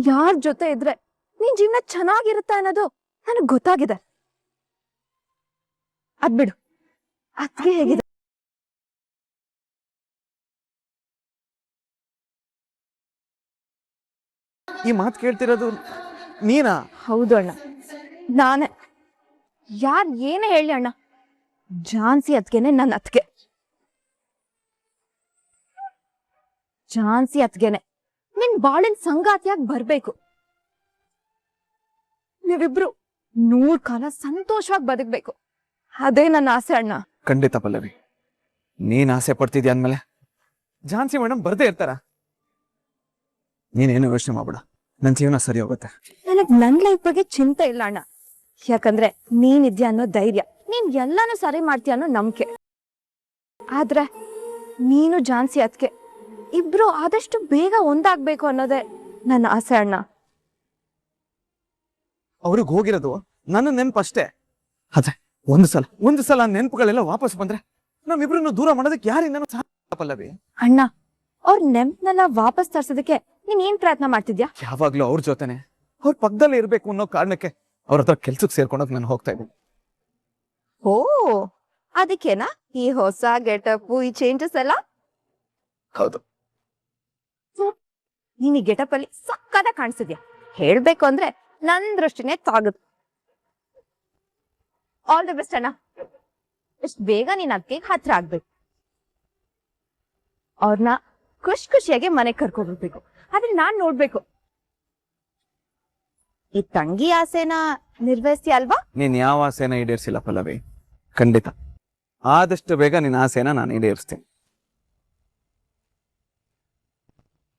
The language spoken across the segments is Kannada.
ಯಾರ ಜೊತೆ ಇದ್ರೆ ನಿನ್ ಜೀವನ ಚೆನ್ನಾಗಿರುತ್ತ ಅನ್ನೋದು ನನಗ್ ಗೊತ್ತಾಗಿದೆ. ಅದ್ಬಿಡು, ಅದ್ಗೆ ಹೇಗಿದೆ? ಈ ಮಾತು ಕೇಳ್ತಿರೋದು ನೀನಾ? ಹೌದು ಅಣ್ಣ, ನಾನೇ. ಯಾರ್ ಏನೇ ಹೇಳಿ ಅಣ್ಣ, ಝಾನ್ಸಿ ಅತ್ಗೆನೆ ನನ್ನ ಅತ್ಗೆ. ಝಾನ್ಸಿ ಅತ್ಗೆನೆ ನಿನ್ ಬಾಳಿನ ಸಂಗಾತಿಯಾಗಿ ಬರ್ಬೇಕು. ನೀವಿಬ್ರು 100 ಕಾಲ ಸಂತೋಷವಾಗಿ ಬದುಕ್ಬೇಕು. ಅದೇ ನನ್ನ ಆಸೆ ಅಣ್ಣ. ಖಂಡಿತ ಪಲ್ಲವಿ, ನೀನ್ ಆಸೆ ಪಡ್ತಿದ್ಯಾ ಅಂದ್ಮೇಲೆ ಝಾನ್ಸಿ ಮೇಡಮ್ ಬರ್ದೇ ಇರ್ತಾರ. ನೀನೇನು ಯೋಚನೆ ಮಾಡ್ಬೇಡ, ನನ್ ಜೀವನ ಸರಿ ಹೋಗುತ್ತೆ. ನನಗ್ ನನ್ ಲೈಫ್ ಬಗ್ಗೆ ಚಿಂತೆ ಇಲ್ಲ ಅಣ್ಣ. ಯಾಕಂದ್ರೆ ನೀನಿದ್ಯಾ ಅನ್ನೋ ಧೈರ್ಯ, ನೀನ್ ಎಲ್ಲಾನು ಸರಿ ಮಾಡ್ತೀಯ ಅನ್ನೋ ನಂಬಿಕೆ. ಆದ್ರೆ ನೀನು ಝಾನ್ಸಿ ಅತ್ಗೆ ಇಬ್ರು ಆದಷ್ಟು ಬೇಗ ಒಂದಾಗ್ಬೇಕು ಅನ್ನೋದೇ ನನ್ನ ಆಸೆ ಅಣ್ಣ. ಅವ್ರಿಗೆ ಹೋಗಿರೋದು ನನ್ನ ನೆನ್ಪು ಅಷ್ಟೇ. ಅದೇ ಒಂದು ಸಲ ನೆನ್ಪುಗಳೆಲ್ಲ ವಾಪಸ್ ಬಂದ್ರೆ ನಮ್ಮಿಬ್ರನ್ನು ದೂರ ಮಾಡೋದಕ್ಕೆ ಯಾರಿಂದನೂ ಸಾಧ್ಯ ಪಲ್ಲವಿ. ಅಣ್ಣ, ಅವ್ರ ನೆನ್ಪನೆಲ್ಲ ವಾಪಸ್ ತರ್ಸೋದಕ್ಕೆ ನೀನ್ ಏನ್ ಪ್ರಯತ್ನ ಮಾಡ್ತಿದ್ಯಾ? ಯಾವಾಗ್ಲೂ ಅವ್ರ ಜೊತೆನೆ, ಅವ್ರ ಪಕ್ಕದಲ್ಲೇ ಇರ್ಬೇಕು ಅನ್ನೋ ಕಾರಣಕ್ಕೆ ಅವ್ರ ಹತ್ರ ಕೆಲ್ಸಕ್ಕೆ ಸೇರ್ಕೊಂಡೋಗ್ ನಾನು ಹೋಗ್ತಾ ಇದ್ದೀನಿ. ಓ, ಅದಕ್ಕೇನಾ ಈ ಹೊಸ ಗೆಟಪ್, ಈ ಚೇಂಜಸ್ ಎಲ್ಲ? ಹೌದು. ನೀನ್ ಈ ಗೆಟಪ್ ಅಲ್ಲಿ ಸಕ್ಕದ ಕಾಣಿಸಿದ್ಯಾ. ಹೇಳ್ಬೇಕು ಅಂದ್ರೆ ನನ್ ದೃಷ್ಟಿನೇ ತಾಗದು. ಆಲ್ ದಿ ಬೆಸ್ಟ್ ಅಣ್ಣ. ಇಷ್ಟು ಬೇಗ ನೀನ್ ಅದಕ್ಕೆ ಹತ್ರ ಆಗ್ಬೇಕು. ಅವ್ರನ್ನ ಖುಷಿಯಾಗಿ ಮನೆಗ್ ಕರ್ಕೊಬಿಡ್ಬೇಕು. ಆದ್ರೆ ನಾನ್ ನೋಡ್ಬೇಕು. ಈ ತಂಗಿ ಆಸೆನ ನಿರ್ವಹಿಸ್ತೀಯ ಅಲ್ವಾ? ನೀನ್ ಯಾವ ಆಸೆನ ಈಡೇರಿಸಿಲ್ಲ ಪಲ್ಲವಿ. ಖಂಡಿತ ಆದಷ್ಟು ಬೇಗ ನಿನ್ನ ಆಸೆನ ನಾನು ಈಡೇರಿಸ್ತೀನಿ.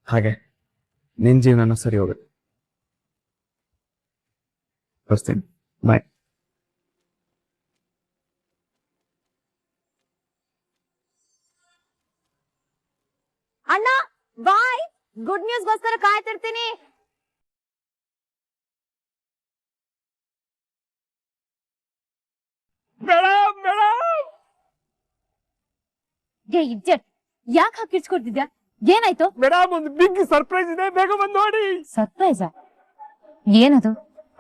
ಹಾಗೆ ನಿನ್ ಜೀವನನೂ ಸರಿ ಹೋಗುತ್ತೆ. ಬರ್ತೀನಿ, ಬಾಯ್. ಅಣ್ಣ ಬಾಯ್, ಗುಡ್ ನ್ಯೂಸ್ ಗೋಸ್ಕರ ಕಾಯ್ತಿರ್ತೀನಿ. ಯಾಕೆ ಹಾಕಿಡ್ಸ್ಕೊಡ್ತಿದ್ಯಾ? ಏನಾಯ್ತು? ಮೇಡಮ್, ಒಂದು ಬಿಗ್ ಸರ್ಪ್ರೈಸ್ ಇದೆ, ಬೇಗ ಬಂದು ನೋಡಿ. ಸರ್ಪ್ರೈಸ್? ಏನದು?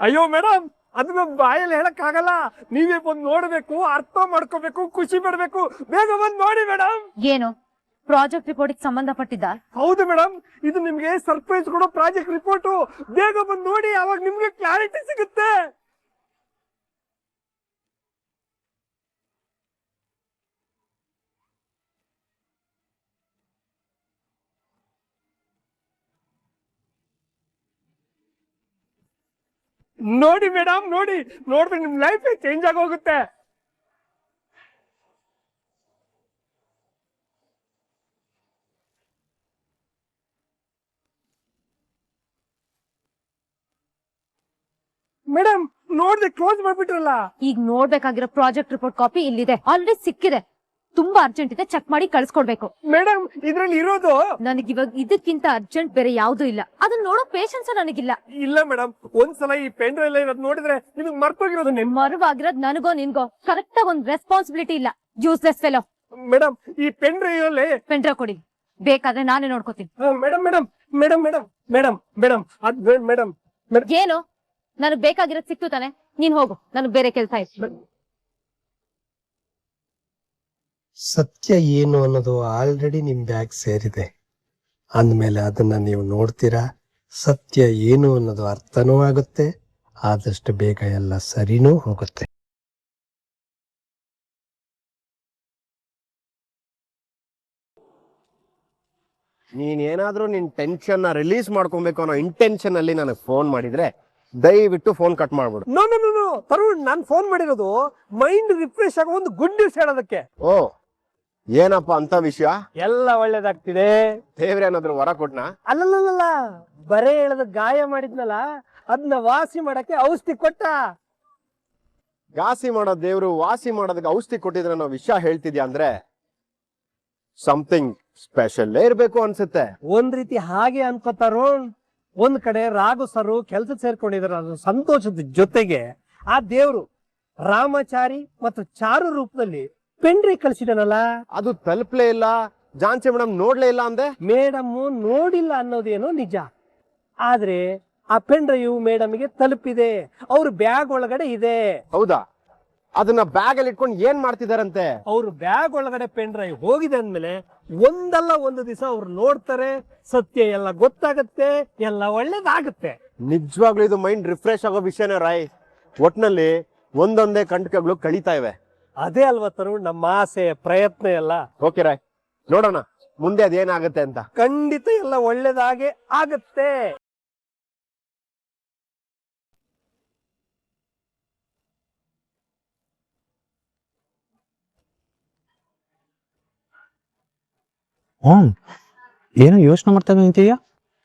ಅಯ್ಯೋ ಮೇಡಮ್, ಅದನ್ನ ಬಾಯಲ್ಲಿ ಹೇಳಕ್ ಆಗಲ್ಲ. ನೀವೇ ಬಂದು ನೋಡ್ಬೇಕು, ಅರ್ಥ ಮಾಡ್ಕೋಬೇಕು, ಖುಷಿ ಪಡ್ಬೇಕು. ಬೇಗ ಬಂದು ನೋಡಿ ಮೇಡಮ್. ಏನು ಪ್ರಾಜೆಕ್ಟ್ ರಿಪೋರ್ಟ್ ಸಂಬಂಧಪಟ್ಟಿದ್ದ? ಹೌದು ಮೇಡಮ್, ಇದು ನಿಮ್ಗೆ ಸರ್ಪ್ರೈಸ್ ಕೊಡೋ ಪ್ರಾಜೆಕ್ಟ್ ರಿಪೋರ್ಟ್. ಬೇಗ ಬಂದು ನೋಡಿ, ಅವಾಗ ನಿಮ್ಗೆ ಕ್ಲಾರಿಟಿ ಸಿಗುತ್ತೆ. ನೋಡಿ ಮೇಡಮ್, ನೋಡಿ, ನೋಡಿದ್ರೆ ನಿಮ್ ಲೈಫ್ ಚೇಂಜ್ ಆಗಿ ಹೋಗುತ್ತೆ. ಮೇಡಮ್, ನೋಡ್ದೆ ಕ್ಲೋಸ್ ಮಾಡ್ಬಿಟ್ರಲ್ಲ. ಈಗ ನೋಡ್ಬೇಕಾಗಿರೋ ಪ್ರಾಜೆಕ್ಟ್ ರಿಪೋರ್ಟ್ ಕಾಪಿ ಇಲ್ಲಿದೆ, ಆಲ್ರೆಡಿ ಸಿಕ್ಕಿದೆ. ತುಂಬಾ ಅರ್ಜೆಂಟ್ ಇದೆ, ಚೆಕ್ ಮಾಡಿ ಕಳ್ಸ್ಕೊಡ್ಬೇಕು. ಮೇಡಮ್, ಇದ್ರಲ್ಲಿ ಇರೋದು ನನಗಿವಾಗ ಇದಕ್ಕಿಂತ ಅರ್ಜೆಂಟ್ ಬೇರೆ ಯಾವ್ದು ಇಲ್ಲ. ಅದನ್ನ ನೋಡೋ ಪೇಷನ್ಸ್ ನನಗಿಲ್ಲ. ಇಲ್ಲ ಮೇಡಮ್, ಒಂದ್ಸಲ ಈ ಪೆನ್ ಡ್ರೈವ್ ಇರೋದು ನೋಡಿದ್ರೆ ನಿಮ್ಗೆ ಮರ್ತೋಗಿರೋದು. ಮರುವಾಗಿರೋದ್ ನನಗೋ ನಿನ್ಗೋ ಕರೆಕ್ಟ್ ಆಗಿ ಒಂದ್ ರೆಸ್ಪಾನ್ಸಿಬಿಲಿಟಿ ಇಲ್ಲ. Useless fellow. ಮೇಡಮ್, ಈ ಪೆನ್ ಡ್ರೈವ್ ಅಲ್ಲಿ ಪೆನ್ ಡ್ರೈವ್ ಕೊಡಿ, ಬೇಕಾದ್ರೆ ನಾನೇ ನೋಡ್ಕೋತೀನಿ. Madam madam madam madam madam madam ಅದ್ ಮೇಡಮ್. ಏನು? ನನಗ್ ಬೇಕಾಗಿರೋದ್ ಸಿಕ್ತು ತಾನೆ, ನೀನ್ ಹೋಗು, ನನಗ್ ಬೇರೆ ಕೆಲ್ಸ ಇತ್ತು. ಸತ್ಯ ಏನು ಅನ್ನೋದು ಆಲ್ರೆಡಿ ನಿಮ್ ಬ್ಯಾಗ್ ಸೇರಿದೆ ಅಂದ್ಮೇಲೆ ಅದನ್ನ ನೀವು ನೋಡ್ತೀರಾ. ಸತ್ಯ ಏನು ಅನ್ನೋದು ಅರ್ಥನೂ ಆಗುತ್ತೆ, ಆದಷ್ಟು ಬೇಗ ಎಲ್ಲ ಸರಿನೂ ಹೋಗುತ್ತೆ. ನೀನೇನಾದ್ರೂ ನಿನ್ ಟೆನ್ಷನ್ ರಿಲೀಸ್ ಮಾಡ್ಕೊಬೇಕು ಅನ್ನೋ ಇಂಟೆನ್ಷನ್ ಅಲ್ಲಿ ನನಗೆ ಫೋನ್ ಮಾಡಿದ್ರೆ ದಯವಿಟ್ಟು ಫೋನ್ ಕಟ್ ಮಾಡ್ಬಿಡು. ನೋ ನೋ ನೋ ತರುಣ್, ನಾನ್ ಫೋನ್ ಮಾಡಿರೋದು ಮೈಂಡ್ ರಿಫ್ರೆಶ್ ಆಗೋ ಒಂದು ಗುಡ್ ನ್ಯೂಸ್ ಹೇಳೋದಕ್ಕೆ. ಓ, ಏನಪ್ಪ ಅಂತ ವಿಷಯ? ಎಲ್ಲ ಒಳ್ಳೇದಾಗ್ತಿದೆ. ದೇವ್ರ ಏನಾದ್ರು ವರ ಕೊಟ್ನಾ? ಅಲ್ಲಲ್ಲ, ಬರೇ ಹೇಳದ ಗಾಯ ಮಾಡಿದ್ನಲ್ಲ, ಅದನ್ನ ವಾಸಿ ಮಾಡಕ್ಕೆ ಔಷಧಿ ಕೊಟ್ಟ. ಗಾಸಿ ಮಾಡೋ ದೇವ್ರು ವಾಸಿ ಮಾಡೋದಕ್ಕೆ ಔಷಧಿ ಕೊಟ್ಟಿದ್ರೆ ಅನ್ನೋ ವಿಷಯ ಹೇಳ್ತಿದ್ಯಾ ಅಂದ್ರೆ ಸಮಥಿಂಗ್ ಸ್ಪೆಷಲ್ ಇರ್ಬೇಕು ಅನ್ಸುತ್ತೆ. ಒಂದ್ ರೀತಿ ಹಾಗೆ ಅನ್ಕೋತಾರೋ. ಒಂದ್ ಕಡೆ ರಾಘು ಸರು ಕೆಲ್ಸಕ್ಕೆ ಸೇರ್ಕೊಂಡಿದಾರ, ಅದು ಸಂತೋಷದ ಜೊತೆಗೆ ಆ ದೇವ್ರು ರಾಮಚಾರಿ ಮತ್ತು ಚಾರು ರೂಪದಲ್ಲಿ ಪೆಂಡ್ರಿ ಕಳ್ಸಿದನಲ್ಲ, ಅದು ತಲುಪ್ಲೇ ಇಲ್ಲ. ಝಾನ್ಸಿ ಮೇಡಮ್ ನೋಡ್ಲೇ ಇಲ್ಲ ಅಂದೆ. ಮೇಡಮ್ ನೋಡಿಲ್ಲ ಅನ್ನೋದೇನೋ ನಿಜ, ಆದ್ರೆ ಆ ಪೆನ್ ಡ್ರೈವ್ ಮೇಡಮ್ಗೆ ತಲುಪಿದೆ, ಅವ್ರ ಬ್ಯಾಗ್ ಒಳಗಡೆ ಇದೆ. ಹೌದಾ? ಅದನ್ನ ಬ್ಯಾಗ್ ಅಲ್ಲಿ ಇಟ್ಕೊಂಡು ಏನ್ ಮಾಡ್ತಿದಾರಂತೆ? ಅವ್ರ ಬ್ಯಾಗ್ ಒಳಗಡೆ ಪೆನ್ ಡ್ರೈವ್ ಹೋಗಿದೆ ಅಂದ್ಮೇಲೆ ಒಂದಲ್ಲ ಒಂದು ದಿವಸ ಅವ್ರು ನೋಡ್ತಾರೆ, ಸತ್ಯ ಎಲ್ಲ ಗೊತ್ತಾಗತ್ತೆ, ಎಲ್ಲ ಒಳ್ಳೇದಾಗತ್ತೆ. ನಿಜವಾಗ್ಲೂ ಇದು ಮೈಂಡ್ ರಿಫ್ರೆಶ್ ಆಗೋ ವಿಷಯನೇ ರಾಯ್. ಒಟ್ನಲ್ಲಿ ಒಂದೊಂದೇ ಕಂಟಕಗಳು ಕಳೀತಾ ಇವೆ. ಅದೇ ಅಲ್ವಾ ತರುಣ್ ನಮ್ಮ ಆಸೆ ಪ್ರಯತ್ನ ಎಲ್ಲ. ಓಕೆ ರಾಯ್, ನೋಡೋಣ ಮುಂದೆ ಅದೇನಾಗತ್ತೆ ಅಂತ. ಖಂಡಿತ ಎಲ್ಲ ಒಳ್ಳೇದಾಗೆ ಆಗತ್ತೆ. ಏನೋ ಯೋಚನೆ ಮಾಡ್ತಾ ನಿಂತಿದ್ಯಾ?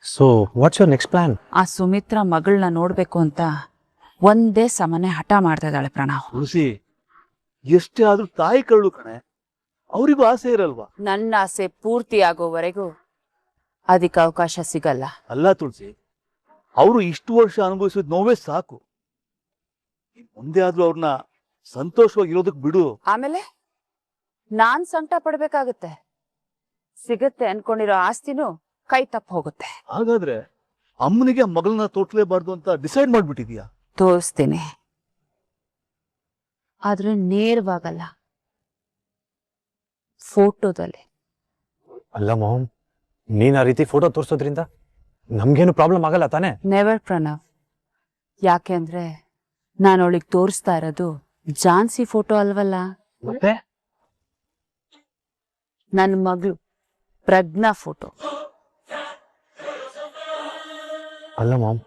So what's your next plan? ಆ ಸುಮಿತ್ರಾ ಮಗಳನ್ನ ನೋಡ್ಬೇಕು ಅಂತ ಒಂದೇ ಸಮನೆ ಹಠ ಮಾಡ್ತಾ ಇದ್ದಾಳೆ ಪ್ರಣವ್. ತುಳಸಿ, ಎಷ್ಟೇ ಆದ್ರೂ ತಾಯಿ ಕರಳು ಕಣೆ, ಅವರಿಗೂ ಆಸೆ ಇರಲ್ವಾ? ನನ್ನ ಆಸೆ ಪೂರ್ತಿ ಆಗೋವರೆಗೂ ಅದಕ್ಕೆ ಅವಕಾಶ ಸಿಗಲ್ಲ. ಅಲ್ಲ ತುಳಸಿ, ಅವರು ಇಷ್ಟು ವರ್ಷ ಅನುಭವಿಸಿದ ನೋವೇ ಸಾಕು. ಮುಂದೆ ಆದ್ರೂ ಅವ್ರನ್ನ ಸಂತೋಷವಾಗಿ ಇರೋದಕ್ ಬಿಡು. ಆಮೇಲೆ ನಾನ್ ಸಂಕಟ ಪಡ್ಬೇಕಾಗತ್ತೆ. ಸಿಗತ್ತೆ ಅನ್ಕೊಂಡಿರೋ ಆಸ್ತಿನೂ ಕೈ ತಪ್ಪ ಹೋಗುತ್ತೆ. ಹಾಗಾದ್ರೆ ಅಮ್ಮನಿಗೆ ಮಗಳನ್ನ ತೋಟ್ಲೇಬಾರ್ದು ಅಂತ ಡಿಸೈಡ್ ಮಾಡ್ಬಿಟ್ಟಿದ್ಯಾ? ತೋರಿಸ್ತೀನಿ, ಆದ್ರೆ ನೇರವಾಗಲ್ಲ, ಫೋಟೋದಲ್ಲಿ. ಅಲ್ಲ ಮೊಹಮ್, ನೀನ್ ಆ ರೀತಿ ಫೋಟೋ ತೋರಿಸೋದ್ರಿಂದ ನಮ್ಗೇನು ಪ್ರಾಬ್ಲಮ್ ಆಗಲ್ಲ ತಾನೆ? ನೆವರ್ ಪ್ರಣವ್. ಯಾಕೆ ಅಂದ್ರೆ ನಾನು ಅವಳಿಗೆ ತೋರಿಸ್ತಾ ಇರೋದು ಝಾನ್ಸಿ ಫೋಟೋ ಅಲ್ವಲ್ಲ, ಮತ್ತೆ ನನ್ನ ಮಗಳು ಪ್ರಜ್ಞಾ ಫೋಟೋ. ಅಲ್ಲ ಮಾಮ್,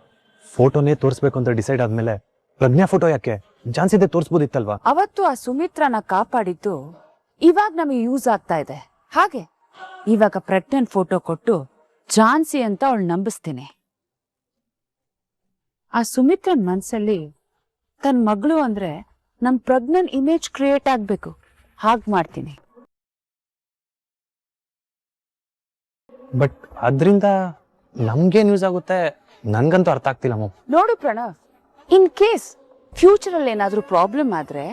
ಫೋಟೋನೇ ತೋರಿಸ್ಬೇಕು ಅಂತ ಡಿಸೈಡ್ ಆದ್ಮೇಲೆ ಪ್ರಜ್ಞಾ ಫೋಟೋ ಯಾಕೆ? ಚಾನ್ಸ್ ಇದೆ ತೋರಿಸ್ಬೋದಿತ್ತಲ್ವಾ? ಅವತ್ತು ಆ ಸುಮಿತ್ರನ ಕಾಪಾಡಿದ್ದು ಇವಾಗ ನಮಗೆ ಯೂಸ್ ಆಗ್ತಾ ಇದೆ. ಹಾಗೆ ಇವಾಗ ಪ್ರಜ್ಞನ್ ಫೋಟೋ ಕೊಟ್ಟು ಝಾನ್ಸಿ ಅಂತ ಅವಳು ನಂಬಿಸ್ತೀನಿ. ಆ ಸುಮಿತ್ರನ್ ಮನ್ಸಲ್ಲಿ ತನ್ನ ಮಗಳು ಅಂದ್ರೆ ನಮ್ ಪ್ರಜ್ಞನ್ ಇಮೇಜ್ ಕ್ರಿಯೇಟ್ ಆಗ್ಬೇಕು. ಹಾಗ್ ಮಾಡ್ತೀನಿ. ಬಟ್ ಅದ್ರಿಂದ ನಮ್ಗೇನ್ ಯೂಸ್ ಆಗುತ್ತೆ ನನ್ಗಂತೂ ಅರ್ಥ ಆಗ್ತಿಲ್ಲ ಮಾಮ್. ನೋಡು ಪ್ರಣವ್, ಇನ್ ಕೇಸ್ ಫ್ಯೂಚರ್ ಅಲ್ಲಿ ಏನಾದ್ರೂ ಪ್ರಾಬ್ಲಮ್ ಆದ್ರೆ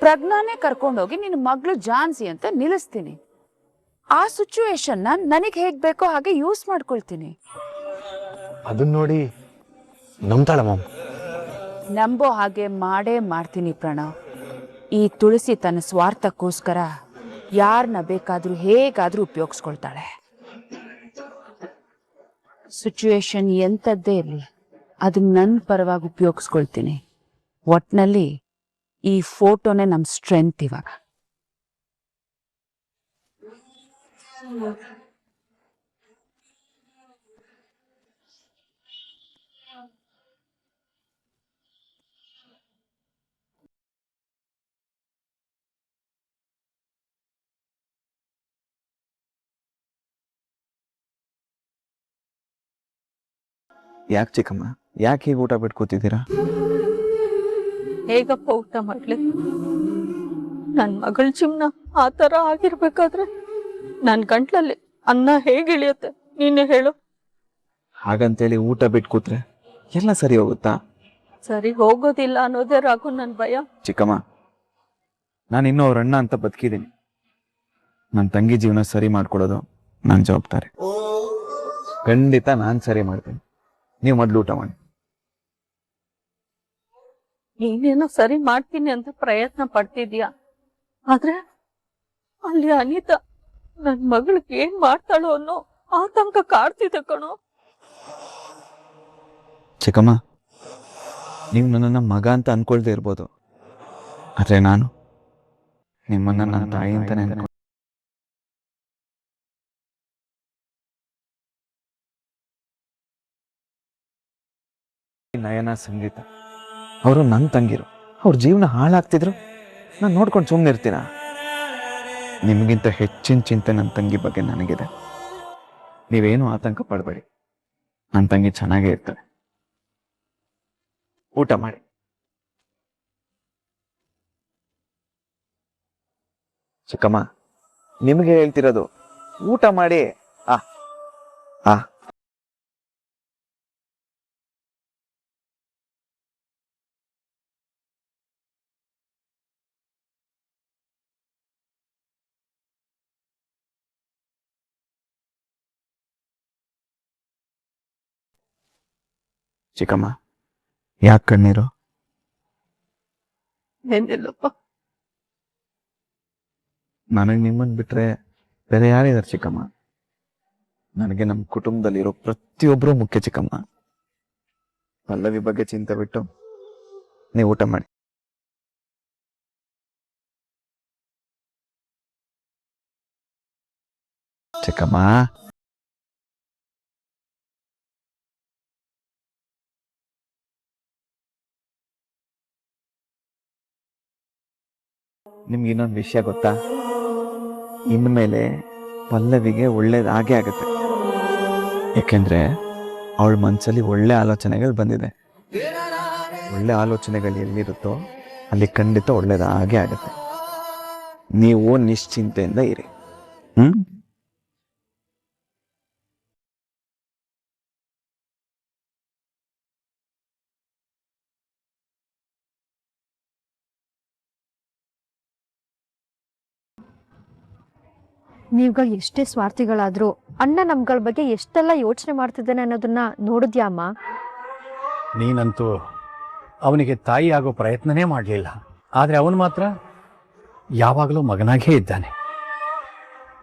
ಪ್ರಜ್ಞಾನೇ ಕರ್ಕೊಂಡೋಗಿ ನಿನ್ನ ಮಗಳು ಝಾನ್ಸಿ ಅಂತ ನಿಲ್ಲಿಸ್ತೀನಿ. ಆ ಸಿಚುವೇಶನ್ ನನಗೆ ಹೇಗ್ ಬೇಕೋ ಹಾಗೆ ಯೂಸ್ ಮಾಡ್ಕೊಳ್ತೀನಿ. ಅದನ್ನ ನೋಡಿ ನಂಬ್ತಾಳ ಮಾಮ್? ನಂಬೋ ಹಾಗೆ ಮಾಡೇ ಮಾಡ್ತೀನಿ ಪ್ರಣವ್. ಈ ತುಳಸಿ ತನ್ನ ಸ್ವಾರ್ಥಕ್ಕೋಸ್ಕರ ಯಾರನ್ನ ಬೇಕಾದ್ರೂ ಹೇಗಾದ್ರೂ ಉಪಯೋಗಿಸ್ಕೊಳ್ತಾಳೆ. ಸಿಚುವೇಶನ್ ಎಂಥದ್ದೇ ಇರಲಿ, ಅದನ್ನ ನನ್ನ ಪರವಾಗಿ ಉಪಯೋಗಿಸ್ಕೊಳ್ತೀನಿ. ಒಟ್ನಲ್ಲಿ ಈ ಫೋಟೋನೇ ನಮ್ ಸ್ಟ್ರೆಂತ್ ಇವಾಗ. ಯಾಕೆ ಚಿಕ್ಕಮ್ಮ, ಯಾಕೆ ಹೀಗೆ ಊಟ ಬಿಟ್ಟು ಕೂತಿದ್ದೀರಾ? ಹೇಗಪ್ಪ ಊಟ ಮಾಡ್ಲಿ? ನನ್ ಮಗಳ ಜೀವನ ಆ ತರ ಆಗಿರ್ಬೇಕಾದ್ರೆ ನನ್ ಗಂಟ್ಲಲ್ಲಿ ಅನ್ನ ಹೇಗೆ ಇಳಿಯುತ್ತೆ ನೀನೇ ಹೇಳು? ಹಾಗಂತೇಳಿ ಊಟ ಬಿಟ್ಟು ಕೂತ್ರೆ ಎಲ್ಲ ಸರಿ ಹೋಗುತ್ತಾ? ಸರಿ ಹೋಗೋದಿಲ್ಲ ಅನ್ನೋದೇ ರಾಘು ನನ್ ಭಯ. ಚಿಕ್ಕಮ್ಮ, ನಾನು ಇನ್ನೂ ಅವ್ರ ಅಣ್ಣ ಅಂತ ಬದುಕಿದ್ದೀನಿ. ನನ್ನ ತಂಗಿ ಜೀವನ ಸರಿ ಮಾಡ್ಕೊಡೋದು ನನ್ನ ಜವಾಬ್ದಾರಿ. ಖಂಡಿತ ನಾನು ಸರಿ ಮಾಡ್ತೀನಿ. ನೀವು ಮೊದಲು ಊಟ ಮಾಡಿ. ನೀನೇನೋ ಸರಿ ಮಾಡ್ತೀನಿ ಅಂತ ಪ್ರಯತ್ನ ಪಡ್ತಿದ್ಯಾ, ಆದ್ರೆ ಅಲ್ಲಿ ಅನಿತಾ ನನ್ ಮಗಳಿಗೆ ಏನ್ ಮಾಡ್ತಾಳೋ ಅನ್ನೋ ಆತಂಕ ಕಾಡ್ತಿದೆ ಕಣೋ. ಚಿಕ್ಕಮ್ಮ, ನೀವು ನನ್ನನ್ನು ಮಗ ಅಂತ ಅನ್ಕೊಳ್ದೇ ಇರ್ಬೋದು, ಆದ್ರೆ ನಾನು ನಿಮ್ಮನ್ನ ನನ್ನ ತಾಯಿ ಅಂತಾನೆ ಅನ್ಕೊ. ನಯನ, ಸಂಗೀತ ಅವರು ನನ್ನ ತಂಗಿರು. ಅವ್ರ ಜೀವನ ಹಾಳಾಗ್ತಿದ್ರು ನಾನು ನೋಡ್ಕೊಂಡು ಸುಮ್ಮನೆ ಇರ್ತೀನ? ನಿಮಗಿಂತ ಹೆಚ್ಚಿನ ಚಿಂತೆ ನನ್ನ ತಂಗಿ ಬಗ್ಗೆ ನನಗಿದೆ. ನೀವೇನು ಆತಂಕ ಪಡಬೇಡಿ, ನನ್ನ ತಂಗಿ ಚೆನ್ನಾಗೇ ಇರ್ತಾರೆ. ಊಟ ಮಾಡಿ. ಚಿಕ್ಕಮ್ಮ, ನಿಮಗೆ ಹೇಳ್ತಿರೋದು ಊಟ ಮಾಡಿ. ಆ ಆ ಚಿಕ್ಕಮ್ಮ, ಯಾಕೆ ಕಣ್ಣೀರು? ಏನಿಲ್ಲಪ್ಪ. ನನಗೆ ನಿಮ್ಮನ್ನು ಬಿಟ್ರೆ ಬೇರೆ ಯಾರಿದ್ದಾರೆ ಚಿಕ್ಕಮ್ಮ? ನನಗೆ ನಮ್ಮ ಕುಟುಂಬದಲ್ಲಿರೋ ಪ್ರತಿಯೊಬ್ಬರೂ ಮುಖ್ಯ ಚಿಕ್ಕಮ್ಮ. ಪಲ್ಲವಿ ಬಗ್ಗೆ ಚಿಂತೆ ಬಿಟ್ಟು ನೀವು ಊಟ ಮಾಡಿ. ಚಿಕ್ಕಮ್ಮ, ನಿಮ್ಗೆ ಇನ್ನೊಂದು ವಿಷಯ ಗೊತ್ತಾ? ಇನ್ಮೇಲೆ ಪಲ್ಲವಿಗೆ ಒಳ್ಳೇದಾಗೇ ಆಗತ್ತೆ. ಯಾಕೆಂದ್ರೆ ಅವಳ ಮನಸ್ಸಲ್ಲಿ ಒಳ್ಳೆ ಆಲೋಚನೆಗಳು ಬಂದಿದೆ. ಒಳ್ಳೆ ಆಲೋಚನೆಗಳು ಎಲ್ಲಿರುತ್ತೋ ಅಲ್ಲಿ ಖಂಡಿತ ಒಳ್ಳೇದಾಗೇ ಆಗತ್ತೆ. ನೀವು ನಿಶ್ಚಿಂತೆಯಿಂದ ಇರಿ. ನೀವುಗಳು ಎಷ್ಟೇ ಸ್ವಾರ್ಥಿಗಳಾದ್ರೂ ಅಣ್ಣ ನಮ್ಗಳ ಬಗ್ಗೆ ಎಷ್ಟೆಲ್ಲ ಯೋಚನೆ ಮಾಡ್ತಿದ್ದಾನೆ ಅನ್ನೋದನ್ನ ನೋಡಿದ್ಯಾ ಅಮ್ಮ? ನೀನಂತೂ ಅವನಿಗೆ ತಾಯಿ ಆಗೋ ಪ್ರಯತ್ನನೇ ಮಾಡಲಿಲ್ಲ, ಆದರೆ ಅವನು ಮಾತ್ರ ಯಾವಾಗಲೂ ಮಗನಾಗೇ ಇದ್ದಾನೆ.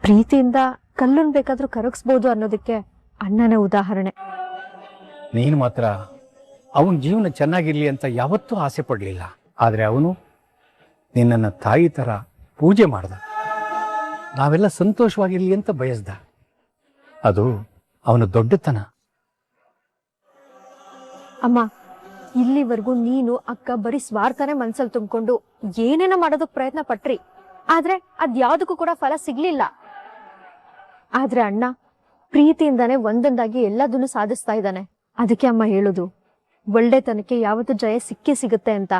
ಪ್ರೀತಿಯಿಂದ ಕಲ್ಲುನ್ ಬೇಕಾದ್ರೂ ಕರಗಿಸ್ಬೋದು ಅನ್ನೋದಕ್ಕೆ ಅಣ್ಣನೇ ಉದಾಹರಣೆ. ನೀನು ಮಾತ್ರ ಅವನ ಜೀವನ ಚೆನ್ನಾಗಿರ್ಲಿ ಅಂತ ಯಾವತ್ತೂ ಆಸೆ ಪಡಲಿಲ್ಲ, ಆದರೆ ಅವನು ನಿನ್ನನ್ನು ತಾಯಿ ಥರ ಪೂಜೆ ಮಾಡ್ದ. ನಾವೆಲ್ಲ ಸಂತೋಷವಾಗಿರ್ಲಿ ಅಂತ ಬಯಸ್ದ. ಅದು ಅವನ ದೊಡ್ಡತನ. ಅಮ್ಮ, ಇಲ್ಲಿವರೆಗೂ ನೀನು ಅಕ್ಕ ಬರೀ ಸ್ವಾರ್ಥನೇ ಮನ್ಸಲ್ಲಿ ತುಂಬಿಕೊಂಡು ಏನೇನೋ ಮಾಡೋದಕ್ಕೆ ಪ್ರಯತ್ನ ಪಟ್ರಿ, ಆದ್ರೆ ಅದ್ಯಾವುದಕ್ಕೂ ಕೂಡ ಫಲ ಸಿಗ್ಲಿಲ್ಲ. ಆದ್ರೆ ಅಣ್ಣ ಪ್ರೀತಿಯಿಂದಾನೇ ಒಂದೊಂದಾಗಿ ಎಲ್ಲದನ್ನು ಸಾಧಿಸ್ತಾ ಇದ್ದಾನೆ. ಅದಕ್ಕೆ ಅಮ್ಮ ಹೇಳುದು, ಒಳ್ಳೆತನಕ್ಕೆ ಯಾವತ್ತೂ ಜಯ ಸಿಕ್ಕೇ ಸಿಗುತ್ತೆ ಅಂತ.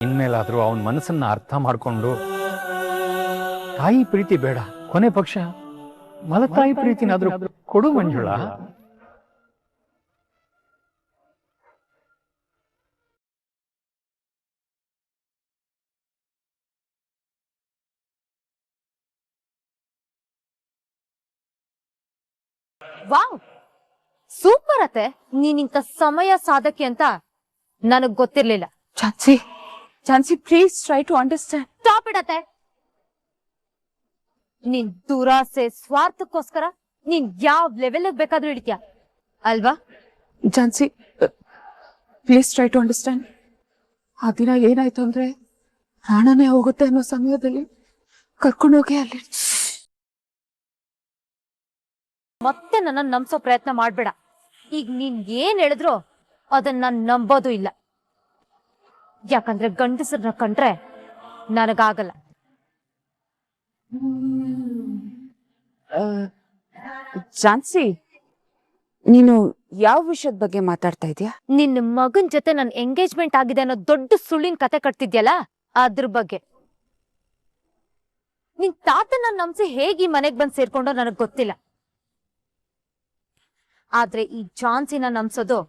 ಇನ್ಮೇಲಾದ್ರೂ ಅವನ ಮನಸ್ಸನ್ನ ಅರ್ಥ ಮಾಡಿಕೊಂಡು ತಾಯಿ ಪ್ರೀತಿ ಬೇಡ, ಕೊನೆ ಪಕ್ಷ ಮಲತಾಯಿ ಪ್ರೀತಿನಾದ್ರೂ ಕೊಡು ಮಂಜುಳಾ. ವಾವ್, ಸೂಪರ್ ಅತ್ತೆ. ನೀನಿಂತ ಸಮಯ ಸಾಧಕಿ ಅಂತ ನನಗ್ ಗೊತ್ತಿರ್ಲಿಲ್ಲ. Jhansi, Jhansi, please try to understand. Stop ಇಡತ್ತೆ. ನೀನ್ ದುರಾಸೆ ಸ್ವಾರ್ಥಕ್ಕೋಸ್ಕರ ನೀನ್ ಯಾವ ಲೆವೆಲ್ ಬೇಕಾದ್ರೂ ಹಿಡಿತೀಯ ಅಲ್ವಾ? Jhansi, please try to understand. ಆ ದಿನ ಏನಾಯ್ತು ಅಂದ್ರೆ ಪ್ರಾಣನೇ ಹೋಗುತ್ತೆ ಅನ್ನೋ ಸಮಯದಲ್ಲಿ ಕರ್ಕೊಂಡೋಗಿ ಅಲ್ಲಿ. ಮತ್ತೆ ನನ್ನ ನಂಬಿಸೋ ಪ್ರಯತ್ನ ಮಾಡ್ಬೇಡ. ಈಗ ನೀನ್ ಏನ್ ಹೇಳಿದ್ರು ಅದನ್ನ ನಾನ್ ನಂಬೋದು ಇಲ್ಲ. ಯಾಕಂದ್ರೆ ಗಂಡಸರನ್ನ ಕಂಡ್ರೆ ನನಗಾಗಲ್ಲ. ಝಾನ್ಸಿ, ನೀನು ಯಾವ ವಿಷಯದ ಬಗ್ಗೆ ಮಾತಾಡ್ತಾ ಇದೀಯಾ? ನಿನ್ನ ಮಗನ್ ಜೊತೆ ನನ್ ಎಂಗೇಜ್ಮೆಂಟ್ ಆಗಿದೆ ಅನ್ನೋ ದೊಡ್ಡ ಸುಳ್ಳಿನ ಕತೆ ಕಟ್ತಿದ್ಯಲ್ಲ, ಅದ್ರ ಬಗ್ಗೆ. ನಿನ್ ತಾತನ ನಂಬಿಸಿ ಹೇಗೆ ಈ ಮನೆಗ್ ಬಂದ್ ಸೇರ್ಕೊಂಡೋ ನನಗ್ ಗೊತ್ತಿಲ್ಲ. ಆದ್ರೆ ಈ ಝಾನ್ಸಿನ ನಂಬಿಸೋದು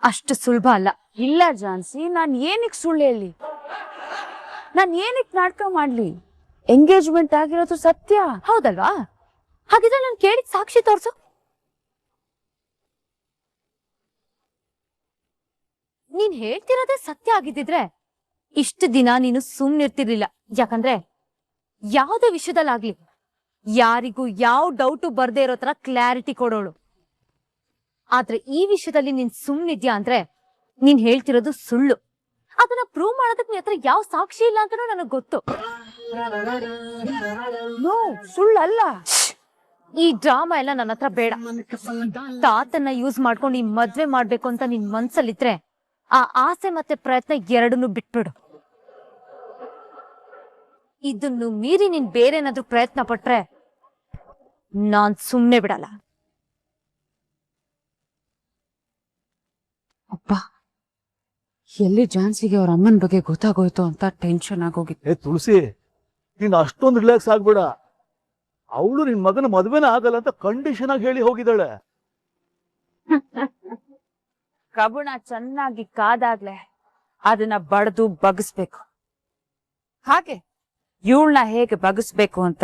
ಅಷ್ಟು ಸುಲಭ ಅಲ್ಲ. ಇಲ್ಲ ಝಾನ್ಸಿ, ನಾನ್ ಏನಕ್ಕೆ ಸುಳ್ಳು ಹೇಳಿ, ನಾನ್ ಏನಕ್ಕೆ ನಾಟಕ ಮಾಡ್ಲಿ? ಎಂಗೇಜ್ಮೆಂಟ್ ಆಗಿರೋದು ಸತ್ಯ, ಹೌದಲ್ವಾ? ಹಾಗಿದ್ರೆ ನಾನು ಕೇಳಿದ ಸಾಕ್ಷಿ ತೋರ್ಸು. ನೀನ್ ಹೇಳ್ತಿರೋದೇ ಸತ್ಯ ಆಗಿದ್ದಿದ್ರೆ ಇಷ್ಟು ದಿನ ನೀನು ಸುಮ್ನಿರ್ತಿರ್ಲಿಲ್ಲ. ಯಾಕಂದ್ರೆ ಯಾವ್ದೇ ವಿಷಯದಲ್ಲಾಗ್ಲಿ ಯಾರಿಗೂ ಯಾವ ಡೌಟು ಬರ್ದೇ ಇರೋ ತರ ಕ್ಲಾರಿಟಿ ಕೊಡೋಳು. ಆದ್ರೆ ಈ ವಿಷಯದಲ್ಲಿ ನೀನ್ ಸುಮ್ನಿದ್ಯಾ ಅಂದ್ರೆ ನೀನ್ ಹೇಳ್ತಿರೋದು ಸುಳ್ಳು. ಅದನ್ನ ಪ್ರೂವ್ ಮಾಡೋದಕ್ಕೆ ನಿನ್ ಹತ್ರ ಯಾವ ಸಾಕ್ಷಿ ಇಲ್ಲ ಅಂತಾನೂ ನನಗ್ ಗೊತ್ತು. ನೋ, ಸುಳ್ಳಲ್ಲ. ಈ ಡ್ರಾಮಾ ಎಲ್ಲ ನನ್ನ ಹತ್ರ ಬೇಡ. ತಾತನ್ನ ಯೂಸ್ ಮಾಡ್ಕೊಂಡು ಈ ಮದ್ವೆ ಮಾಡ್ಬೇಕು ಅಂತ ನಿನ್ ಮನ್ಸಲ್ಲಿದ್ರೆ ಆ ಆಸೆ ಮತ್ತೆ ಪ್ರಯತ್ನ ಎರಡನ್ನೂ ಬಿಟ್ಬಿಡು. ಇದನ್ನು ಮೀರಿ ನೀನ್ ಬೇರೆನಾದ್ರೂ ಪ್ರಯತ್ನ ಪಟ್ರೆ ನಾನ್ ಸುಮ್ನೆ ಬಿಡಲ್ಲ. ಅಪ್ಪ, ಎಲ್ಲಿ ಝಾನ್ಸಿಗೆ ಅವ್ರ ಅಮ್ಮನ ಬಗ್ಗೆ ಗೊತ್ತಾಗೋಯ್ತು ಅಂತ ಟೆನ್ಷನ್ ಆಗೋಗಿತ್ತು. ತುಳಸಿ, ನೀನ್ ಅಷ್ಟೊಂದು ರಿಲ್ಯಾಕ್ಸ್ ಆಗ್ಬೇಡ. ಅವಳು ನಿನ್ ಮಗನ ಮದ್ವೆನ ಆಗಲ್ಲ ಅಂತ ಕಂಡೀಷನ್ ಆಗಿ ಹೇಳಿ ಹೋಗಿದ್ದಾಳೆ. ಕಬುಣ ಚೆನ್ನಾಗಿ ಕಾದಾಗ್ಲೆ ಅದನ್ನ ಬಡ್ದು ಬಗ್ಸ್ಬೇಕು. ಹಾಗೆ ಇವಳನ್ನ ಹೇಗೆ ಬಗ್ಸ್ಬೇಕು ಅಂತ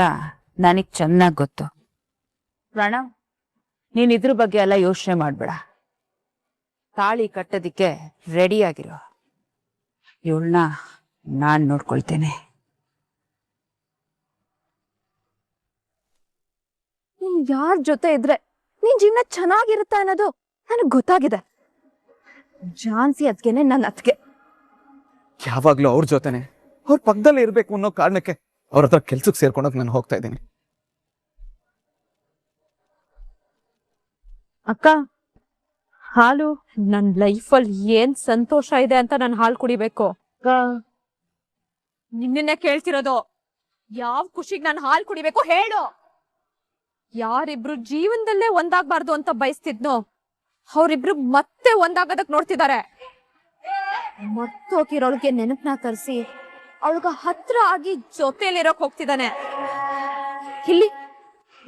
ನನಗ್ ಚೆನ್ನಾಗ್ ಗೊತ್ತು. ಪ್ರಣವ್, ನೀನ್ ಇದ್ರ ಬಗ್ಗೆ ಎಲ್ಲ ಯೋಚನೆ ಮಾಡ್ಬೇಡ. ತಾಳಿ ಕಟ್ಟೋದಿಕ್ಕೆ ರೆಡಿ ಆಗಿರೋ. ಇವಳನ್ನ ನಾನ್ ನೋಡ್ಕೊಳ್ತೇನೆ. ನೀನ್ ಯಾರ ಜೊತೆ ಇದ್ರೆ ನಿನ್ ಜೀವನ ಚೆನ್ನಾಗಿರುತ್ತಾ ಅನ್ನೋದು ನನಗ್ ಗೊತ್ತಾಗಿದೆ. ಝಾನ್ಸಿ ಅದ್ಗೆನೆ ನನ್ನ ಅತ್ಗೆ. ಯಾವಾಗ್ಲೂ ಅವ್ರ ಜೊತೆನೆ ಅವ್ರ ಪಕ್ಕದಲ್ಲೇ ಇರ್ಬೇಕು ಅನ್ನೋ ಕಾರಣಕ್ಕೆ ಅವ್ರ ಹತ್ರ ಕೆಲ್ಸಕ್ಕೆ ಸೇರ್ಕೊಂಡೋಗಿ ನಾನು ಹೋಗ್ತಾ ಇದ್ದೀನಿ. ಅಕ್ಕ, ಹಾಲು ನನ್ ಲೈಫಲ್ಲಿ ಏನ್ ಸಂತೋಷ ಇದೆ ಅಂತ ನಾನು ಹಾಲು ಕುಡಿಬೇಕು. ನಿನ್ನೆ ಕೇಳ್ತಿರೋದು, ಯಾವ ಖುಷಿಗ್ ನಾನು ಹಾಲು ಕುಡಿಬೇಕು ಹೇಳು. ಯಾರಿಬ್ರು ಜೀವನದಲ್ಲೇ ಒಂದಾಗ್ಬಾರ್ದು ಅಂತ ಬಯಸ್ತಿದ್ನೋ ಅವ್ರಿಬ್ರು ಮತ್ತೆ ಒಂದಾಗೋದಕ್ ನೋಡ್ತಿದ್ದಾರೆ. ಮರ್ತೋಗಿರೋಳ್ಗೆ ನೆನಪನ್ನ ತರಿಸಿ ಅವಳಿಗೆ ಹತ್ರ ಆಗಿ ಜೊತೆಲಿರೋಕ್ ಹೋಗ್ತಿದ್ದಾನೆ. ಇಲ್ಲಿ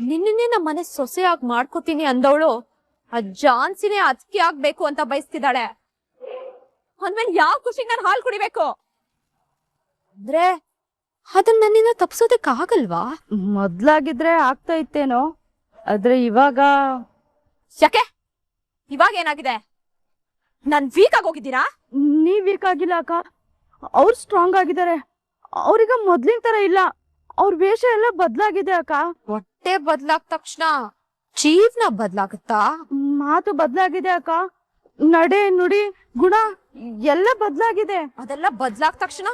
ನಿನ್ನೆ ನಮ್ಮ ಮನೆ ಸೊಸೆಯಾಗಿ ಮಾಡ್ಕೋತೀನಿ ಅಂದವಳು ಆ ಝಾನ್ಸಿನೇ ಅದ್ಕೆ ಆಗ್ಬೇಕು ಅಂತ ಬಯಸ್ತಿದ್ದಾಳೆ. ಅಂದ್ಮೇಲೆ ಯಾವ ಖುಷಿಗೆ ನಾನು ಹಾಲು ಕುಡಿಬೇಕು ಅಂದ್ರೆ ಅದನ್ನ ನನ್ನಿಂದ ತಪ್ಸೋದಕ್ ಆಗಲ್ವಾ? ಮೊದ್ಲಾಗಿದ್ರೆ ಆಗ್ತಾ ಇತ್ತೇನೋ, ಆದ್ರೆ ಇವಾಗ ಯಾಕೆ ಇವಾಗ ಏನಾಗಿದೆ? ನಾನ್ ವೀಕ್ ಆಗಿ ಹೋಗಿದ್ದೀರಾ? ನೀವ್ ವೀಕ್ ಆಗಿಲ್ಲ ಅಕ್ಕ, ಅವ್ರು ಸ್ಟ್ರಾಂಗ್ ಆಗಿದ್ದಾರೆ. ಅವ್ರೀಗ ಮೊದ್ಲಿನ ತರ ಇಲ್ಲ, ಅವ್ರ ವೇಷ ಎಲ್ಲ ಬದ್ಲಾಗಿದೆ ಅಕ್ಕ. ಹೊಟ್ಟೆ ಬದ್ಲಾಗ ತಕ್ಷಣ ಜೀವನ ಬದ್ಲಾಗುತ್ತಾ? ಮಾತು ಬದ್ಲಾಗಿದೆ ಅಕ್ಕ, ನಡೆ ನುಡಿ ಗುಣ ಎಲ್ಲ ಬದ್ಲಾಗಿದೆ. ಅದೆಲ್ಲ ಬದ್ಲಾಗ ತಕ್ಷಣ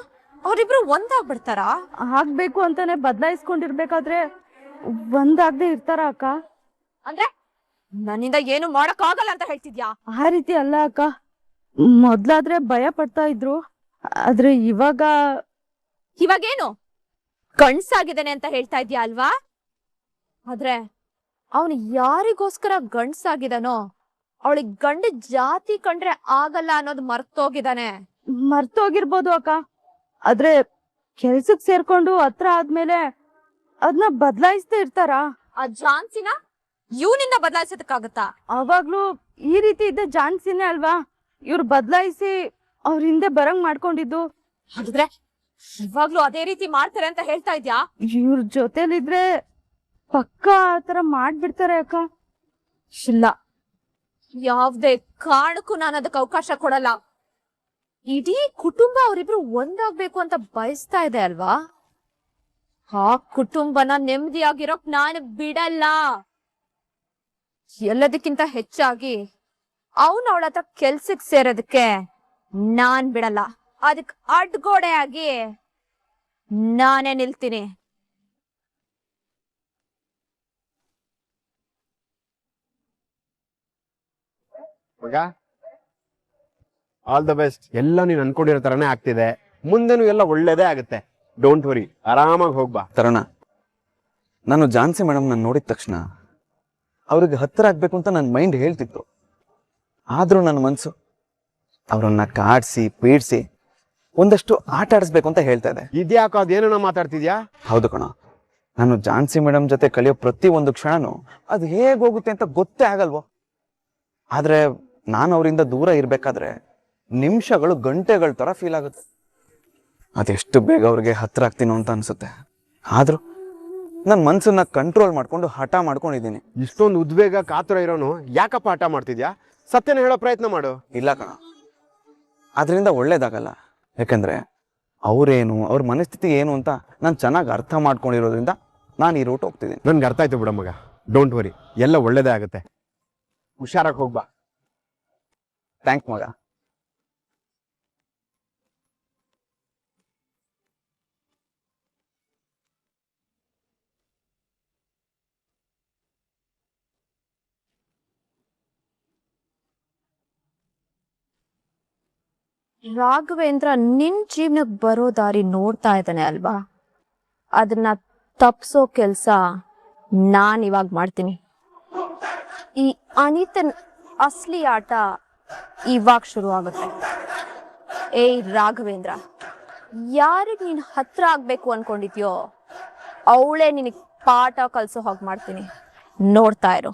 ಅವ್ರಿಬ್ರು ಒಂದಾಗ್ಬಿಡ್ತಾರ? ಆಗ್ಬೇಕು ಅಂತಾನೆ ಬದ್ಲಾಯಿಸ್ಕೊಂಡಿರ್ಬೇಕಾದ್ರೆ ಒಂದಾಗದೆ ಇರ್ತಾರ ಅಕ್ಕ. ಅಂದ್ರೆ ನನ್ನಿಂದ ಏನು ಮಾಡಕ್ ಆಗಲ್ಲ ಅಂತ ಹೇಳ್ತಿದ್ಯಾ? ಆ ರೀತಿ ಅಲ್ಲ ಅಕ್ಕ, ಮೊದ್ಲಾದ್ರೆ ಭಯ ಪಡ್ತಾ ಇದ್ರು, ಆದ್ರೆ ಇವಾಗೇನು ಗಂಡ್ಸಾಗಿದ್ದಾನೆ ಅಂತ ಹೇಳ್ತಾ ಇದ್ಯಾ ಅಲ್ವಾ? ಆದ್ರೆ ಅವನು ಯಾರಿಗೋಸ್ಕರ ಗಂಡ್ಸಾಗಿದಾನೋ ಅವಳಿಗೆ ಗಂಡ ಜಾತಿ ಕಂಡ್ರೆ ಆಗಲ್ಲ ಅನ್ನೋದು ಮರ್ತೋಗಿದ್ದಾನೆ. ಮರ್ತೋಗಿರ್ಬೋದು ಅಕ್ಕ, ಆದ್ರೆ ಕೆಲ್ಸಕ್ ಸೇರ್ಕೊಂಡು ಹತ್ರ ಆದ್ಮೇಲೆ ಅದನ್ನ ಬದಲಾಯಿಸ್ತಾ ಇರ್ತಾರ. ಆ ಝಾನ್ಸಿನ ಇವನಿಂದ ಬದಲಾಯಿಸೋದಕ್ಕಾಗತ್ತಾ? ಅವಾಗ್ಲೂ ಈ ರೀತಿ ಇದ್ದ ಝಾನ್ಸಿನೇ ಅಲ್ವಾ ಇವ್ರು ಬದಲಾಯಿಸಿ ಅವ್ರ ಹಿಂದೆ ಬರಂಗ್ ಮಾಡ್ಕೊಂಡಿದ್ದು. ಹಾಗಿದ್ರೆ ಇವಾಗ್ಲೂ ಅದೇ ರೀತಿ ಮಾಡ್ತಾರೆ ಅಂತ ಹೇಳ್ತಾ ಇದ್ಯಾ? ಇವ್ರ ಜೊತೆಲಿದ್ರೆ ಪಕ್ಕ ಆತರ ಮಾಡ್ಬಿಡ್ತಾರೆ ಅಕ್ಕ. ಇಲ್ಲ, ಯಾವ್ದೇ ಕಾರಣಕ್ಕೂ ನಾನು ಅದಕ್ಕೆ ಅವಕಾಶ ಕೊಡಲ್ಲ. ಇಡೀ ಕುಟುಂಬ ಅವರಿಬ್ರು ಒಂದಾಗ್ಬೇಕು ಅಂತ ಬಯಸ್ತಾ ಇದೆ ಅಲ್ವಾ? ಆ ಕುಟುಂಬನ ನೆಮ್ಮದಿಯಾಗಿರೋಕ್ ನಾನು ಬಿಡಲ್ಲ. ಎಲ್ಲದಕ್ಕಿಂತ ಹೆಚ್ಚಾಗಿ ಅವನು ಅವಳ ಹತ್ರ ಕೆಲ್ಸಕ್ ಸೇರೋದಕ್ಕೆ ನಾನ್ ಬಿಡಲ್ಲ. ಅದಕ್ ಅಡ್ಗೋಡೆ ಆಗಿ ನಾನೇ ನಿಲ್ತೀನಿ. ಮಗ, ಆಲ್ ದ ಬೆಸ್ಟ್. ಎಲ್ಲ ನೀನು ಅನ್ಕೊಂಡಿರೋ ತರನೇ ಆಗ್ತಿದೆ. ಮುಂದೆನೂ ಎಲ್ಲ ಒಳ್ಳೇದೇ ಆಗುತ್ತೆ. ಡೋಂಟ್ ವರಿ, ಆರಾಮಾಗಿ ಹೋಗ್ಬಾ. ತರುಣ, ನಾನು ಝಾನ್ಸಿ ಮೇಡಮ್ ನಾನು ನೋಡಿದ ತಕ್ಷಣ ಅವ್ರಿಗೆ ಹತ್ತಿರ ಆಗ್ಬೇಕು ಅಂತ ನನ್ನ ಮೈಂಡ್ ಹೇಳ್ತಿತ್ತು. ಆದ್ರೂ ನನ್ನ ಮನಸ್ಸು ಅವರನ್ನ ಕಾಡ್ಸಿ ಪೀಡ್ಸಿ ಒಂದಷ್ಟು ಆಟ ಆಡಿಸ್ಬೇಕು ಅಂತ ಹೇಳ್ತಾ ಇದೆ. ಇದ್ಯಾಕೋ ಅದೇನೋ ಮಾತಾಡ್ತಿದ್ಯಾ? ಹೌದು ಕಣ, ನಾನು ಝಾನ್ಸಿ ಮೇಡಮ್ ಜೊತೆ ಕಲಿಯೋ ಪ್ರತಿ ಒಂದು ಕ್ಷಣನೂ ಅದು ಹೇಗೆ ಹೋಗುತ್ತೆ ಅಂತ ಗೊತ್ತೇ ಆಗಲ್ವೋ. ಆದ್ರೆ ನಾನು ಅವರಿಂದ ದೂರ ಇರ್ಬೇಕಾದ್ರೆ ನಿಮಿಷಗಳು ಗಂಟೆಗಳ ತರ ಫೀಲ್ ಆಗುತ್ತೆ. ಅದೆಷ್ಟು ಬೇಗ ಅವ್ರಿಗೆ ಹತ್ರ ಆಗ್ತೀನೋ ಅಂತ ಅನ್ಸುತ್ತೆ. ಆದ್ರೂ ನನ್ನ ಮನ್ಸನ್ನ ಕಂಟ್ರೋಲ್ ಮಾಡ್ಕೊಂಡು ಹಠ ಮಾಡ್ಕೊಂಡಿದ್ದೀನಿ. ಇಷ್ಟೊಂದು ಉದ್ವೇಗ ಕಾತುರ ಇರೋನು ಯಾಕಪ್ಪ ಹಠ ಮಾಡ್ತಿದ್ಯಾ? ಸತ್ಯನ ಹೇಳೋ ಪ್ರಯತ್ನ ಮಾಡು. ಇಲ್ಲ ಕಣ, ಅದರಿಂದ ಒಳ್ಳೇದಾಗಲ್ಲ. ಯಾಕಂದ್ರೆ ಅವ್ರೇನು ಅವ್ರ ಮನಸ್ಥಿತಿ ಏನು ಅಂತ ನಾನು ಚೆನ್ನಾಗಿ ಅರ್ಥ ಮಾಡ್ಕೊಂಡಿರೋದ್ರಿಂದ ನಾನು ಈ ರೂಟ್ ಹೋಗ್ತಿದ್ದೀನಿ. ನನ್ಗೆ ಅರ್ಥ ಆಯ್ತು ಬಿಡ ಮಗ, ಡೋಂಟ್ ವರಿ, ಎಲ್ಲ ಒಳ್ಳೇದೇ ಆಗುತ್ತೆ. ಹುಷಾರಾಗಿ ಹೋಗ್ಬಾ. ಥ್ಯಾಂಕ್ ಮಗ. ರಾಘವೇಂದ್ರ ನಿನ್ ಜೀವನಕ್ಕೆ ಬರೋ ದಾರಿ ನೋಡ್ತಾ ಇದ್ದಾನೆ ಅಲ್ವಾ? ಅದನ್ನ ತಪ್ಸೋ ಕೆಲ್ಸ ನಾನ್ ಇವಾಗ ಮಾಡ್ತೀನಿ. ಈ ಅನಿತನ್ ಅಸ್ಲಿ ಆಟ ಇವಾಗ ಶುರು ಆಗುತ್ತೆ. ಏಯ್ ರಾಘವೇಂದ್ರ, ಯಾರಿಗ್ ನೀನ್ ಹತ್ರ ಆಗ್ಬೇಕು ಅನ್ಕೊಂಡಿದ್ಯೋ ಅವಳೇ ನಿನಗ್ ಪಾಠ ಕಲ್ಸೋ ಹಾಗೆ ಮಾಡ್ತೀನಿ, ನೋಡ್ತಾ ಇರು.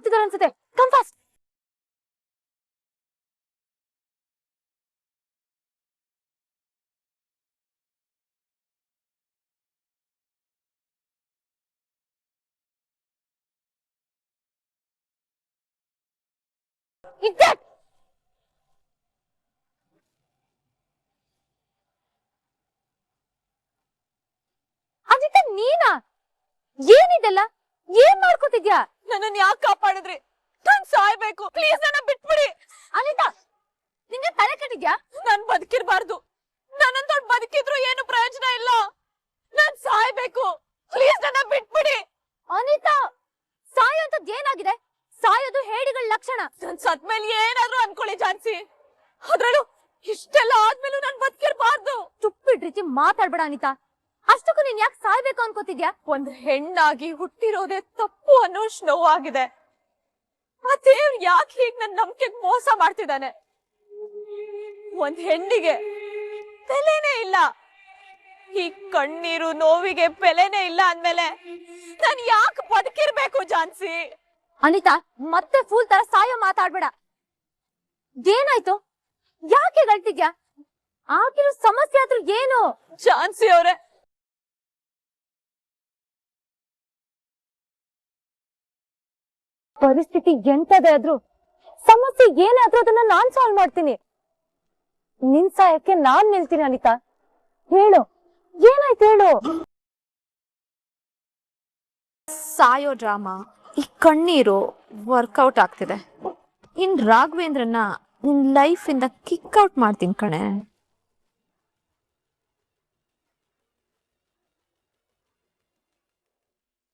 ಹೋಗ್ತಿದಾರೆ ಅನ್ಸುತ್ತೆ. Come fast. Idiot! ಅಜಿತ ನೀನಾ? ಏನಿದೆಲ್ಲ? ಏನ್ ಮಾಡ್ಕೋತಿದ್ಯಾ? ನನ್ನನ್ನು ಯಾಕೆ ಕಾಪಾಡಿದ್ರಿ? ನಾನ್ ಸಾಯ್ಬೇಕು, ಪ್ಲೀಸ್ ನನ್ನ ಬಿಟ್ಬಿಡಿ. ಅನಿತಾ, ನಿಂಗೆ ತಲೆ ಕೆಟ್ಟಿದ್ಯಾ? ನಾನ್ ಬದುಕಿರ್ಬಾರ್ದು. ನನ್ನಂತೋಡ್ ಬದುಕಿದ್ರು ಏನು ಪ್ರಯೋಜನ ಇಲ್ಲ. ನಾನ್ ಸಾಯ್ಬೇಕು, ಪ್ಲೀಸ್ ನನ್ನ ಬಿಟ್ಬಿಡಿ. ಅನಿತಾ, ಸಾಯೋಂತದ್ ಏನಾಗಿದೆ? ಸಾಯೋದು ಹೇಡಿಗಳ ಲಕ್ಷಣ. ನಾನ್ ಸತ್ಮೇಲೆ ಏನಾದ್ರೂ ಅನ್ಕೊಳ್ಳಿ ಝಾನ್ಸಿ, ಅದ್ರಲ್ಲೂ ಇಷ್ಟೆಲ್ಲ ಆದ್ಮೇಲೂ ನಾನ್ ಬದುಕಿರ್ಬಾರ್ದು. ತುಪ್ಪಿಡ್ ರೀತಿ ಮಾತಾಡ್ಬೇಡ ಅನಿತಾ. ಅಷ್ಟಕ್ಕೂ ನೀನ್ ಯಾಕೆ ಸಾಯ್ಬೇಕು ಅನ್ಕೋತಿದ್ಯಾ? ಒಂದ್ ಹೆಣ್ಣಾಗಿ ಹುಟ್ಟಿರೋದೇ ತಪ್ಪು ಅನ್ನೋ ನೋವಾಗಿದೆ. ಆ ದೇವ್ರು ಯಾಕೆ ಹೀಗ್ ನನ್ ನಂಬಿಕೆಗೆ ಮೋಸ ಮಾಡ್ತಿದ್ದಾನೆ? ಒಂದ್ ಹೆಣ್ಣಿಗೆ ಬೆಲೆನೇ ಇಲ್ಲ, ಈ ಕಣ್ಣೀರು ನೋವಿಗೆ ಬೆಲೆನೇ ಇಲ್ಲ ಅಂದ್ಮೇಲೆ ನಾನ್ ಯಾಕೆ ಬದುಕಿರ್ಬೇಕು ಝಾನ್ಸಿ? ಅನಿತಾ, ಮತ್ತೆ ಫೂಲ್ ತರ ಸಾಯೋ ಮಾತಾಡ್ಬೇಡ. ಏನಾಯ್ತು? ಯಾಕೆ ಗಳ್ತಿದ್ಯಾ? ಆಗಿರೋ ಸಮಸ್ಯೆ ಆದ್ರೂ ಏನು? ಝಾನ್ಸಿ ಅವ್ರೆ, ಪರಿಸ್ಥಿತಿ ಎಂತದೇ ಆದ್ರೂ, ಸಮಸ್ಯೆ ಏನಾದ್ರೂ ಅದನ್ನ ನಾನ್ ಸಾಲ್ವ್ ಮಾಡ್ತೀನಿ. ನಿನ್ ಸಾಯಕ್ಕೆ ನಾನ್ ನಿಲ್ತೀನಿ. ಅನಿತಾ, ಹೇಳು, ಏನಾಯ್ತು ಹೇಳು. ಸಾಯೋ ಡ್ರಾಮಾ, ಈ ಕಣ್ಣೀರು ವರ್ಕೌಟ್ ಆಗ್ತಿದೆ. ಇನ್ ರಾಘವೇಂದ್ರನ್ನ ನಿನ್ ಲೈಫ್ ಇಂದ ಕಿಕ್ ಔಟ್ ಮಾಡ್ತೀನಿ ಕಣೆ.